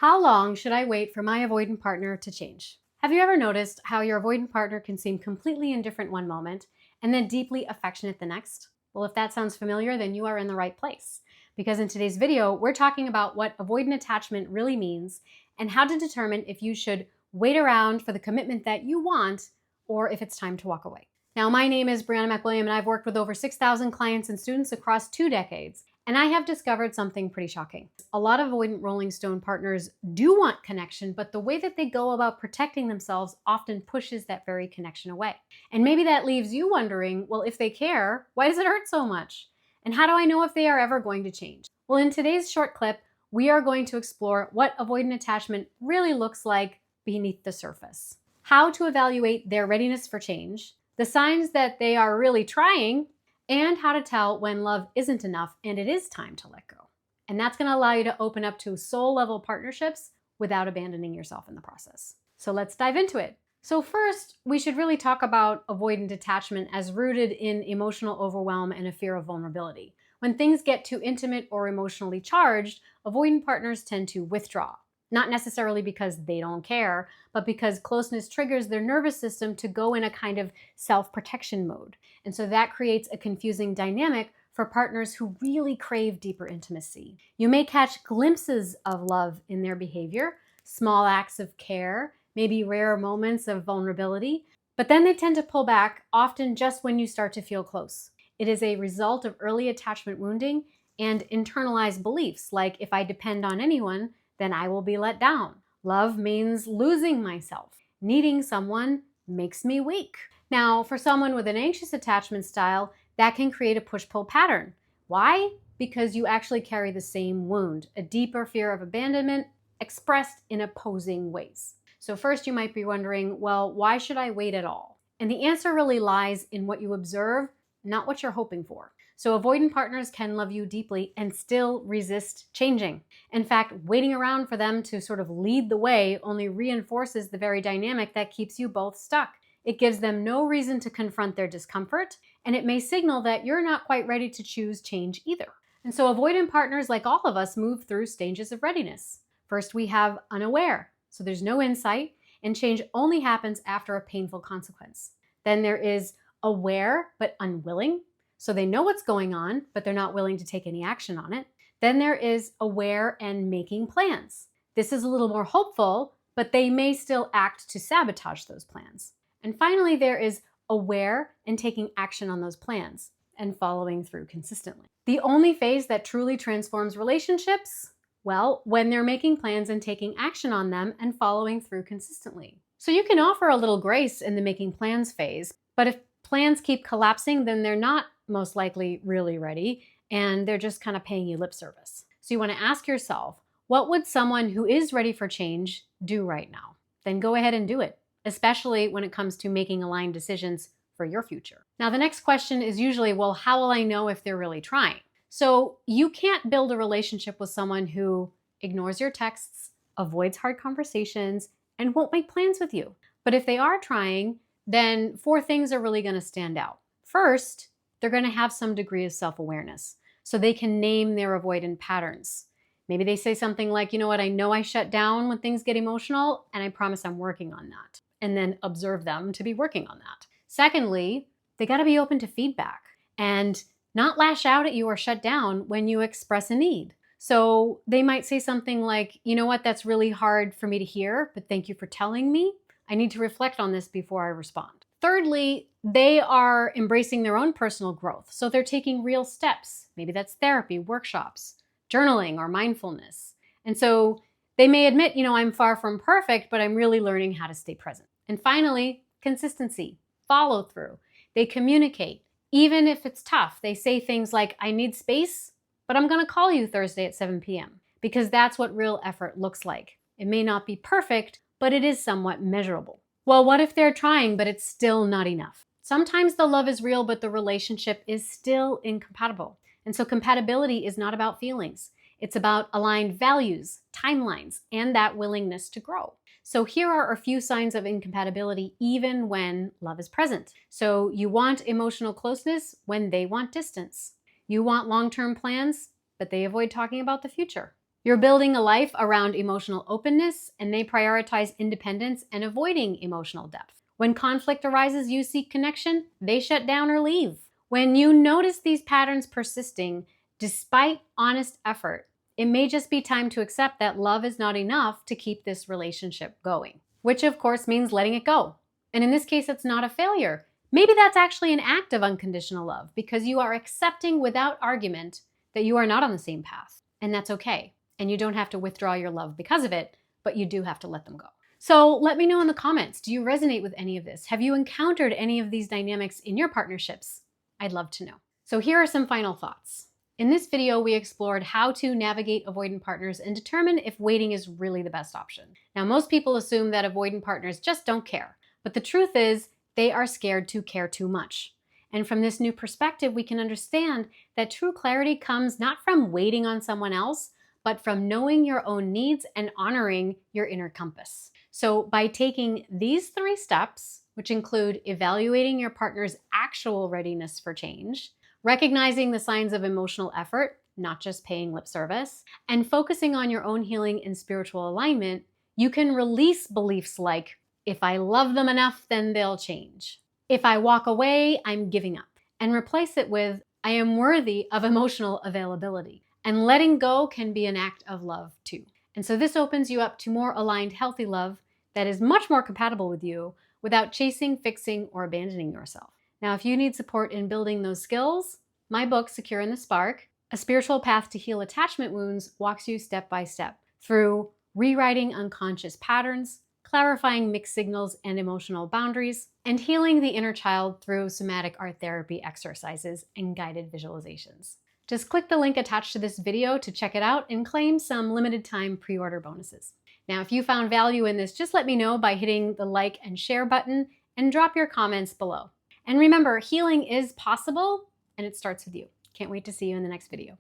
How long should I wait for my avoidant partner to change? Have you ever noticed how your avoidant partner can seem completely indifferent one moment and then deeply affectionate the next? Well, if that sounds familiar, then you are in the right place. Because in today's video, we're talking about what avoidant attachment really means and how to determine if you should wait around for the commitment that you want or if it's time to walk away. Now, my name is Brianna McWilliam, and I've worked with over 6,000 clients and students across 2 decades. And I have discovered something pretty shocking. A lot of avoidant Rolling Stone partners do want connection, but the way that they go about protecting themselves often pushes that very connection away. And maybe that leaves you wondering, well, if they care, why does it hurt so much? And how do I know if they are ever going to change? Well, in today's short clip, we are going to explore what avoidant attachment really looks like beneath the surface, how to evaluate their readiness for change, the signs that they are really trying, and how to tell when love isn't enough and it is time to let go. And that's going to allow you to open up to soul-level partnerships without abandoning yourself in the process. So let's dive into it. So first, we should really talk about avoidant attachment as rooted in emotional overwhelm and a fear of vulnerability. When things get too intimate or emotionally charged, avoidant partners tend to withdraw. Not necessarily because they don't care, but because closeness triggers their nervous system to go in a kind of self-protection mode. And so that creates a confusing dynamic for partners who really crave deeper intimacy. You may catch glimpses of love in their behavior, small acts of care, maybe rare moments of vulnerability, but then they tend to pull back, often just when you start to feel close. It is a result of early attachment wounding and internalized beliefs like, if I depend on anyone, then I will be let down. Love means losing myself. Needing someone makes me weak. Now, for someone with an anxious attachment style, that can create a push-pull pattern. Why? Because you actually carry the same wound, a deeper fear of abandonment expressed in opposing ways. So first you might be wondering, well, why should I wait at all? And the answer really lies in what you observe, not what you're hoping for. So avoidant partners can love you deeply and still resist changing. In fact, waiting around for them to sort of lead the way only reinforces the very dynamic that keeps you both stuck. It gives them no reason to confront their discomfort, and it may signal that you're not quite ready to choose change either. And so avoidant partners, like all of us, move through stages of readiness. First, we have unaware, so there's no insight, and change only happens after a painful consequence. Then there is aware but unwilling, so they know what's going on, but they're not willing to take any action on it. Then there is aware and making plans. This is a little more hopeful, but they may still act to sabotage those plans. And finally, there is aware and taking action on those plans and following through consistently. The only phase that truly transforms relationships, well, when they're making plans and taking action on them and following through consistently. So you can offer a little grace in the making plans phase, but if plans keep collapsing, then they're not most likely really ready, and they're just kind of paying you lip service. So you want to ask yourself, what would someone who is ready for change do right now? Then go ahead and do it, especially when it comes to making aligned decisions for your future. Now, the next question is usually, well, how will I know if they're really trying? So you can't build a relationship with someone who ignores your texts, avoids hard conversations, and won't make plans with you. But if they are trying, then 4 things are really going to stand out. First, they're going to have some degree of self-awareness, so they can name their avoidant patterns. Maybe they say something like, you know what, I know I shut down when things get emotional, and I promise I'm working on that. And then observe them to be working on that. Secondly, they got to be open to feedback and not lash out at you or shut down when you express a need. So they might say something like, you know what, that's really hard for me to hear, but thank you for telling me. I need to reflect on this before I respond. Thirdly, they are embracing their own personal growth. So they're taking real steps. Maybe that's therapy, workshops, journaling, or mindfulness. And so they may admit, you know, I'm far from perfect, but I'm really learning how to stay present. And finally, consistency, follow through. They communicate. Even if it's tough, they say things like, I need space, but I'm going to call you Thursday at 7 p.m. because that's what real effort looks like. It may not be perfect, but it is somewhat measurable. Well, what if they're trying, but it's still not enough? Sometimes the love is real, but the relationship is still incompatible. And so compatibility is not about feelings. It's about aligned values, timelines, and that willingness to grow. So here are a few signs of incompatibility even when love is present. So you want emotional closeness when they want distance. You want long-term plans, but they avoid talking about the future. You're building a life around emotional openness, and they prioritize independence and avoiding emotional depth. When conflict arises, you seek connection, they shut down or leave. When you notice these patterns persisting, despite honest effort, it may just be time to accept that love is not enough to keep this relationship going, which of course means letting it go. And in this case, it's not a failure. Maybe that's actually an act of unconditional love because you are accepting without argument that you are not on the same path, and that's okay. And you don't have to withdraw your love because of it, but you do have to let them go. So let me know in the comments, do you resonate with any of this? Have you encountered any of these dynamics in your partnerships? I'd love to know. So here are some final thoughts. In this video, we explored how to navigate avoidant partners and determine if waiting is really the best option. Now, most people assume that avoidant partners just don't care, but the truth is they are scared to care too much. And from this new perspective, we can understand that true clarity comes not from waiting on someone else, but from knowing your own needs and honoring your inner compass. So by taking these 3 steps, which include evaluating your partner's actual readiness for change, recognizing the signs of emotional effort, not just paying lip service, and focusing on your own healing and spiritual alignment, you can release beliefs like, if I love them enough, then they'll change. If I walk away, I'm giving up. And replace it with, I am worthy of emotional availability. And letting go can be an act of love too. And so this opens you up to more aligned, healthy love that is much more compatible with you without chasing, fixing, or abandoning yourself. Now, if you need support in building those skills, my book, Secure in the Spark, A Spiritual Path to Heal Attachment Wounds, walks you step by step through rewriting unconscious patterns, clarifying mixed signals and emotional boundaries, and healing the inner child through somatic art therapy exercises and guided visualizations. Just click the link attached to this video to check it out and claim some limited time pre-order bonuses. Now, if you found value in this, just let me know by hitting the like and share button and drop your comments below. And remember, healing is possible and it starts with you. Can't wait to see you in the next video.